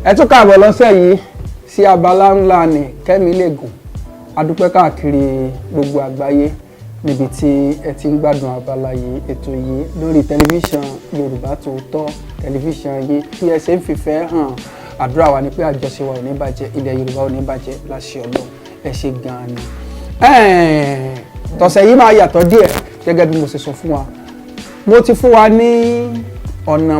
ẹ tún káàbọ̀ lọ́sẹ̀ yìí sí abala ńlá ní kẹ́mi lẹ́gùn. Adúpẹ́ káàkiri gbogbo àgbáyé níbi tí ẹ ti ń gbádùn abala yìí, ètò yìí lórí tẹlifíṣàn Yorùbá Tòótọ́, tẹlifíṣàn yìí tí ẹ ṣe ń fìfẹ́ hàn. Àdúrà wa ni pé àjọṣe wa ò ní bàjẹ́, ilẹ̀ Yorùbá ò ní bàjẹ́ láṣẹ Ọlọ́run. Ẹ ṣe gan-an ni. Tọ̀sẹ̀ yìí máa yàtọ̀ díẹ̀ gẹ́gẹ́ bí mo ṣe sọ fún wa. Mo ti fún wa ní ọ̀nà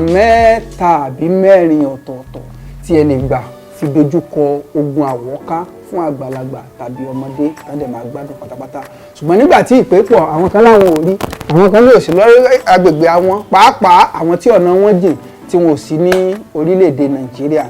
3 àbí 4 ọ̀tọ̀ọ̀tọ̀ tí ẹ lè gbà fi dojúkọ ogun àwọ́ká fún àgbàlagbà tàbí ọmọdé tán dẹ̀ máa gbádùn pátápátá. Ṣùgbọ́n nígbà tí ìpè pọ̀, àwọn kan láwọn ò rí, àwọn kan lè sí lórí agbègbè àwọn, pàápàá àwọn tí ọ̀nà wọn jìn tí wọn ò sí ní orílẹ̀-èdè Nàìjíríà.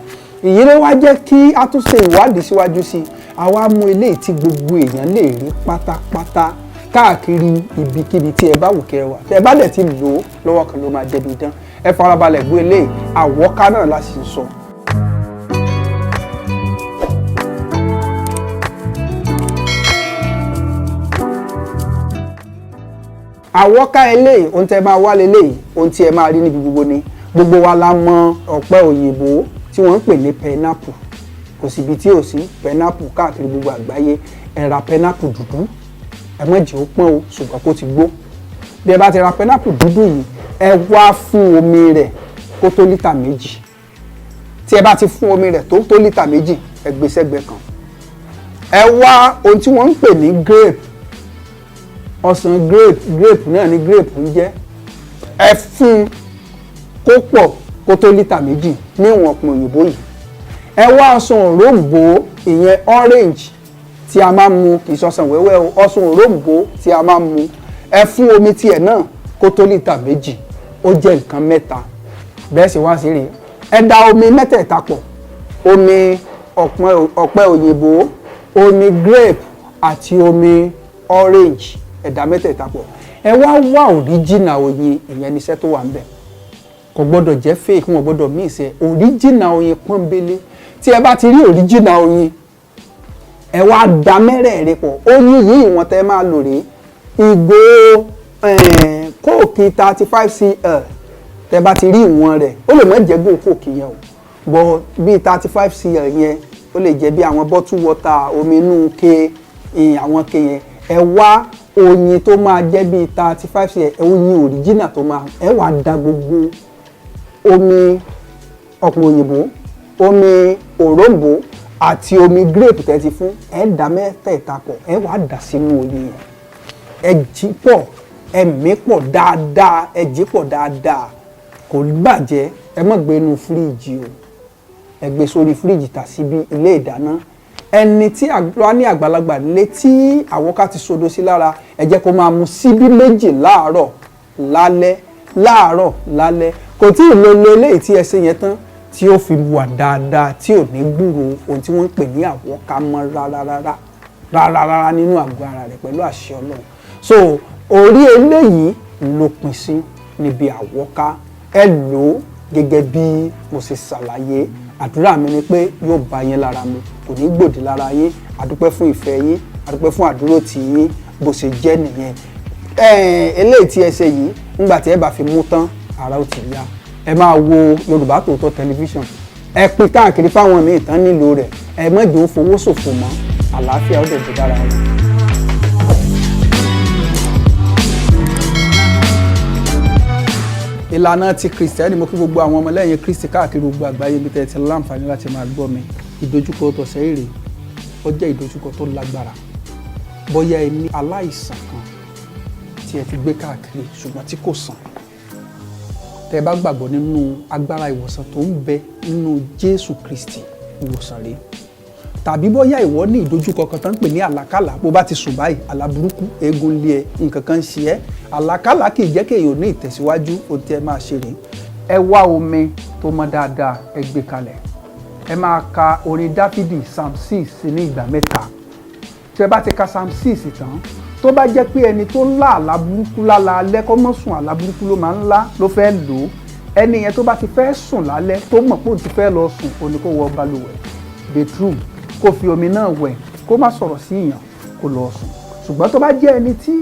Èyí ló wá jẹ́ kí a tún ṣe ìwádìí síwájú sí i. Àwa mú eléyìí tí gbogbo èèyàn lè rí pátápátá káàkiri ibikíbi tí ẹ bá wù kẹ́ wà. Tẹ́ bá dẹ̀ ti lò ó lọ́wọ́ kan ló máa jẹ̀bi dán. Ẹ farabalẹ̀ gbọ́ eléyìí, àwọ́ká náà la sì ń sọ. Àwọ́ká eléyìí, ohun tẹ́ máa wá leléyìí, ohun tí ẹ máa rí níbi gbogbo ni. Gbogbo wa la mọ ọ̀pẹ òyìnbó tí wọ́n ń pè ní pineapple. Kò síbi tí ò sí pineapple káàkiri gbogbo àgbáyé. Ẹ ra pineapple dúdú, ẹ má jẹ́ ó pọ́n o, ṣùgbọ́n kó ti gbó. Bí ẹ bá ti ra pineapple dúdú yìí, ẹ wá fún omi rẹ̀ kó tó lítà 2. Tí ẹ bá ti fún omi rẹ̀ tó lítà 2, ẹ gbé sẹ́gbẹ̀ẹ́ kan. Ẹ wá ohun tí wọ́n ń pè ní grape, ọsàn grape náà ni grape ń jẹ́. Ẹ fún kó pọ̀ kó tó lítà 2 ní ìwọ̀n ọ̀pọ̀ òyìnbó yìí. Ẹ wá ọsàn òróǹbó, ìyẹn orange tí a máa ń mu, kì í ṣọsàn wẹ́wẹ́ o, ọsàn òróǹbó tí a máa ń mu. Ẹ fún omi tiẹ̀ náà kó tó lítà 2. Ó jẹ́ nǹkan 3. Bẹ́ẹ̀ sì wá sí rí. Ẹ da omi mẹ́tẹ̀ẹ̀ta pọ̀, omi ọ̀pẹ òyìnbó, omi grape àti omi orange. Ẹ dà mẹ́tẹ̀ẹ̀ta pọ̀. Ẹ wá original oyin, ìyẹn ni iṣẹ́ tó wà ńbẹ̀. Kò gbọ́dọ̀ jẹ́ fake, wọn gbọ́dọ̀ mix ẹ. Original oyin pọ́nbélé. Tí ẹ bá ti rí original oyin, ẹ wá da mẹ́rẹ̀ẹ̀rin pọ̀. Oyin yìí ìwọ̀n tẹ́ máa lò rèé. Ìgò kóòkì 35 cl. Tẹ́ bá ti rí ìwọ̀n rẹ̀, ó lè má jẹ́ gò kóòkì yẹn o. Bọ̀ bí 35 cl yẹn, ó lè jẹ́ bí àwọn bottle water, omi inú ke, àwọn ke yẹn. Ẹ wá oyin tó máa jẹ́ bí 35 cl, oyin original tó máa, ẹ wá da gbogbo omi ọ̀pọ̀ òyìnbó, omi òróǹbó àti omi grape tẹ́ ti fún, ẹ dà mẹ́tẹ̀ẹ̀ta pọ̀, ẹ wá dà sínú oyin yẹn. Ẹ jí pọ̀, ẹ mí pọ̀ dáadáa, ẹ jí pọ̀ dáadáa. Kò bàjẹ́, ẹ má gbé inú fíríjì o. Ẹ gbé sórí fíríjì tà síbi ilé ìdáná. Ẹni tí wá ní àgbàlagbà nílé tí àwọ́ká ti sodo sí lára, ẹ jẹ́ kó máa mu síbí 2 láàárọ̀ lálẹ́, láàárọ̀ lálẹ́. Kò tí ì lo eléyìí tí ẹ ṣe yẹn tán tí ó fi wà dáadáa, tí ò ní gbúrò ohun tí wọ́n ń pè ní àwọ́ká mọ́ rárá nínú àgọ́ ara rẹ̀ pẹ̀lú àṣẹ Ọlọ́run. So orí eléyìí ló pín sí níbi àwọ́ká. Ẹ lò ó gẹ́gẹ́ bí mo ṣe ṣàlàyé. Àdúrà mi ni pé yóò bá yín lára mu, kò ní gbòdì lára yín. Àdúpẹ́ fún ìfẹ́ yín, àdúpẹ́ fún àdúró tì yín, bó ṣe jẹ́ nìyẹn. Eléyìí tí ẹ ṣe yìí, nígbà tí ẹ bá fi mú tán, ara ó ti yá. Ẹ máa wo Yorùbá Tòótọ́ tẹlifíṣàn. Ẹ pín káàkiri fáwọn míì tán nílò rẹ̀. Ẹ má jẹ́ ó fowó ṣòfò mọ́. Àlàáfíà ó dẹ̀ jẹ́ dára wọn. Ìlànà ti Kristẹni, mo kí gbogbo àwọn ọmọlẹ́yìn Kristi káàkiri gbogbo àgbáyé bí tẹ́ ti láǹfààní láti máa gbọ́ mi. Ìdojúkọ tọ̀sẹ̀ èrè, ó jẹ́ ìdojúkọ tó lágbára. Bóyá ẹ ní aláìsàn kan tí ẹ ti gbé káàkiri ṣùgbọ́n tí kò sàn. Tẹ́ bá gbàgbọ́ nínú agbára ìwòsàn tó ń bẹ nínú Jésù Kristi, ìwòsàn rèé. Tàbí bóyá ìwọ ní ìdojúkọ kan tán ń pè ní àlákàlà. Bó bá ti sùn báyìí, àlá burúkú, eégún lé ẹ, nǹkan kan ń ṣe ẹ́. Àlákàlà kì í jẹ́ kí èèyàn ní ìtẹ̀síwájú. Ohun tí ẹ máa ṣe rèé. Ẹ wá omi tó mọ́ dáadáa, ẹ gbé kalẹ̀. Ẹ máa ka orin Dáfídì Psalm 6 sí ní ìgbà 3. Tí ẹ bá ti ka Psalm 6 tán, tó bá jẹ́ pé ẹni tó ń lá àlá burúkú lálẹ́ kó mọ́ sùn, àlá burúkú ló máa ń lá, ló fẹ́ lò ó. Ẹni yẹn tó bá ti fẹ́ sùn lálẹ́, tó mọ̀ pé òun ti fẹ́ lọ sùn, ó ní kó wọ balùwẹ̀, bedroom, kó fi omi náà wẹ̀, kó má sọ̀rọ̀ sí èèyàn, kó lọ sùn. Ṣùgbọ́n tó bá jẹ́ ẹni tí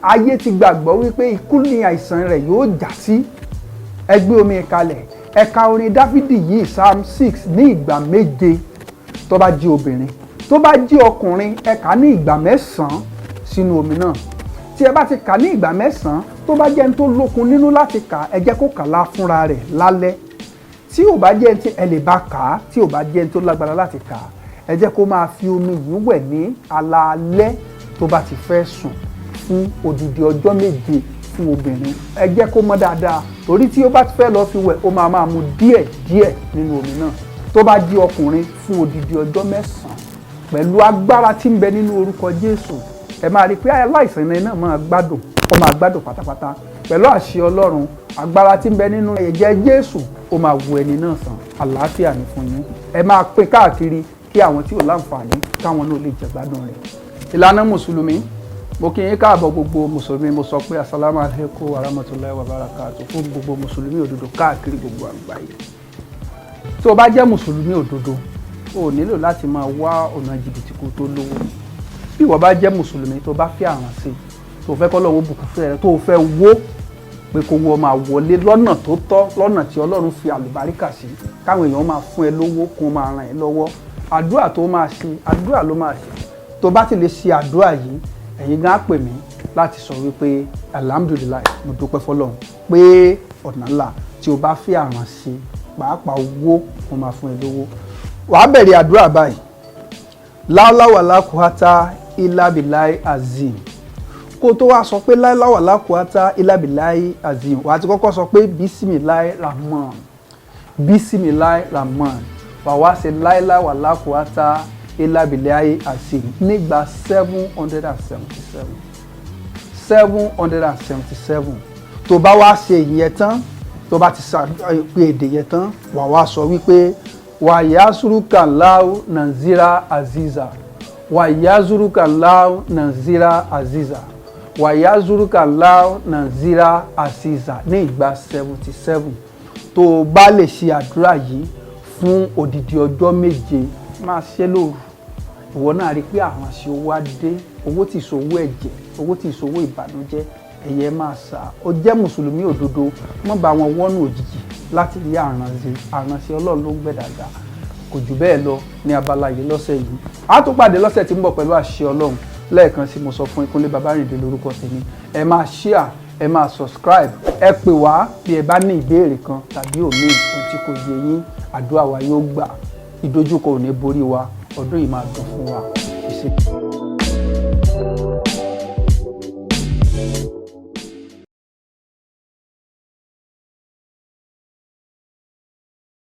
ayé ti gbàgbọ́ wípé ikú ni àìsàn rẹ̀ yóò já sí, ẹ gbé omi kalẹ̀, ẹ ka orin Dáfídì yìí Psalm 6 ní ìgbà 7 tó bá jí obìnrin. Tó bá jí ọkùnrin ẹ kà ní ìgbà 9 sínú omi náà. Tí ẹ bá ti kà ní ìgbà 9 tó bá jẹ́ ẹni tó lókun nínú láti kà ẹ jẹ́ kó kà lá fúnra rẹ̀ lálẹ́. Tí ò bá jẹ́ ẹni tí ẹ lè bá kà á, tí ò bá jẹ́ ẹni tó lágbára láti kà á, ẹ jẹ́ kó máa fi omi yìí wẹ̀ ní alaalẹ́ tó bá ti fẹ́ sùn fún odidi ọjọ́ 7 fún obìnrin. Ẹ jẹ́ kó mọ́ dáadáa torí tí ó bá ti fẹ́ lọ fi wẹ̀ ó máa mu díẹ̀ nínú omi náà. Tó bá jí ọkùnrin fún odidi ọjọ́ 9 pẹ̀lú agbára tí ń bẹ nínú orúkọ Jésù, ẹ máa rí pé aláìsàn náà máa gbádùn, ó máa gbádùn pátápátá pẹ̀lú àṣẹ Ọlọ́run. Agbára tí ń bẹ nínú ẹ̀jẹ̀ Jésù ó máa wo ẹni náà sàn. Àlàáfíà ni fún yín. Ẹ máa pín káàkiri kí àwọn tí ò láǹfààní káwọn náà lè jẹ gbádùn rẹ̀. Ìlànà mùsùlùmí, mo kí yín káàbọ̀ gbogbo mùsùlùmí. Mo sọ pé assalamu alaikum wa rahmatullahi wa barakatuh fún gbogbo mùsùlùmí òdodo káàkiri gbogbo àgbáyé. Tí o bá jẹ́ mùsùlùmí òdodo, o nílò láti máa wá ọ̀nà jìbìtì kó tó lówó. Bí ìwọ bá jẹ́ mùsùlùmí tó bá fẹ́ Aranse, tó fẹ́ k'Ọlọ́run bùkún fún ẹ, tó fẹ́ wó pé kó wọ́n máa wọlé lọ́nà tó tọ́, lọ́nà tí Ọlọ́run fi àlùbáríkà sí, káwọn èèyàn máa fún ẹ lówó, kó máa ràn ẹ́ lọ́wọ́. Àdúrà tó máa ṣe, àdúrà ló máa ṣe. Tó bá ti lè ṣe àdúrà yìí, ẹ̀yin gan á pè mí láti sọ wípé alhamdulilayi, mo dúpẹ́ f'Ọlọ́run pé ọ̀nà ńlá tí o bá fẹ́ Aranse, pàápàá owó, kó máa fún ẹ lówó. Wàá bẹ̀rẹ̀ àdúrà báyìí. La hawla wala quwwata illa billahi azim. Kó tó wá sọ pé la hawla wala quwwata illa billahi azim, wàá ti kọ́kọ́ sọ pé bismillahir rahman, bismillahir rahman. Wàá wá ṣe la hawla wala quwwata illa billahi azim nígbà 777. 777. Tó bá wá ṣe ìyẹn tán, tó bá ti pé èdè yẹn tán, wàá wá sọ wípé wa yazuruka lau nanzira aziza, wa yazuruka lau nanzira aziza, wa yazuruka lau nanzira aziza ní ìgbà 77. Tó bá lè ṣe àdúrà yìí fún odidi ọjọ́ 7, máa ṣe lóru. Ìwọ náà rí pé Aranse owó á dé, owó tí ìṣòwò ẹ̀jẹ̀, owó tí ìṣòwò ìbànújẹ́, ẹ̀yẹ máa sà. Ó jẹ́ mùsùlùmí òdodo, má bá wọn wọ́nú òjijì láti rí Aranse. Ọlọ́run ló ń gbẹ̀dàgbà. Kò jù bẹ́ẹ̀ lọ ní abala yìí lọ́sẹ̀ yìí. A tún pàdé lọ́sẹ̀ tí ń bọ̀ pẹ̀lú àṣẹ Ọlọ́run. Lẹ́ẹ̀kan sí mo sọ fún Kúnlé Babárìndé lórúkọ tèmi. Ẹ máa share, ẹ máa subscribe, ẹ pè wá bí ẹ bá ní ìbéèrè kan tàbí òmíì ohun tí kò yé yín. Àdúrà wa yóò gbà. Ìdojúkọ ò ní borí wa. Ọdún yìí máa dùn fún wa.